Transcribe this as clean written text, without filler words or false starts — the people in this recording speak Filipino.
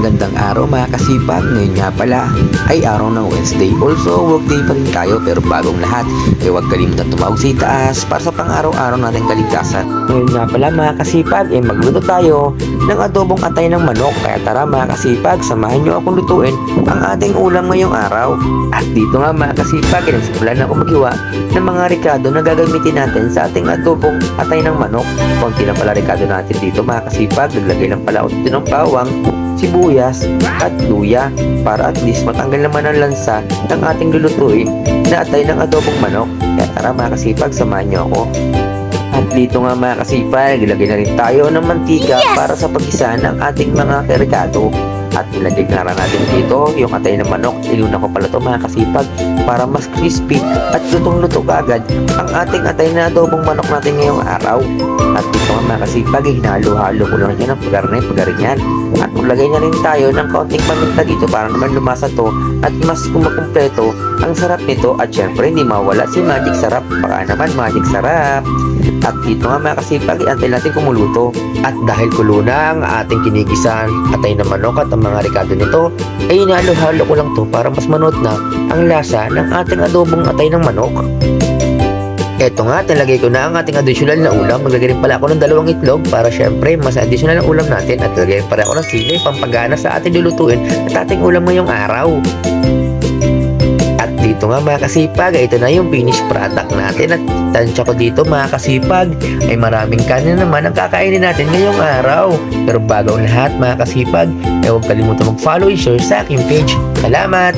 Magandang araw mga kasipag. Ngayon nga pala ay araw ng Wednesday. Also, workday pa rin tayo pero bagong lahat. Huwag kalimutan tumawag sa itaas para sa pang-araw-araw nating kaligtasan. Ngayon nga pala mga kasipag, magluto tayo ng adobong atay ng manok. Kaya tara mga kasipag, samahan nyo akong lutuin ang ating ulam ngayong araw. At dito nga mga kasipag, nagsimulan ako maghiwa ng mga ricado na gagamitin natin sa ating adobong atay ng manok. Konti lang pala ricado natin dito mga kasipag. Naglagay lang pala ako dito ng bawang, sibuyas at luya para at least matanggal naman ang lansa ng ating lulutuin na atay ng adobong manok. Kaya tara mga kasipag, samahan nyo ako. At dito nga mga kasipag, ilagay na rin tayo ng mantika para sa pag-isa ng ating mga karikado. At ilagay na rin natin dito yung atay ng manok. Iluna ko pala ito mga kasipag para mas crispy at lutong-luto agad ang ating atay na adobong manok natin ngayong araw. At dito nga mga kasipag, hinalo-halo ko lang yan ang pagarin yan. At maglagay na rin tayo ng kaunting paminta dito para naman lumasa to at mas kumakumpleto ang sarap nito. At syempre hindi mawala si Magic Sarap. Baka naman Magic Sarap. At dito nga mga kasipag, iantay natin kumuluto. At dahil kulo na ang ating kinigisan atay na manok at ang mga ricado nito, ay hinalo-halo ko lang to para mas manood na ang lasa ng ating adobong atay ng manok. Eto nga, talagay ko na ang ating additional na ulam. Maglagay rin pala ako ng 2 itlog para syempre mas additional ang ulam natin. At lagay rin pala ako ng sili, pampagana sa ating lulutuin at ating ulam ngayong araw. At dito nga mga kasipag, ito na yung finished product natin. At tansya ko dito mga kasipag, ay maraming kanin naman ang kakainin natin ngayong araw. Pero bago ang lahat mga kasipag, huwag kalimutan mag-follow and share sa aking page. Salamat!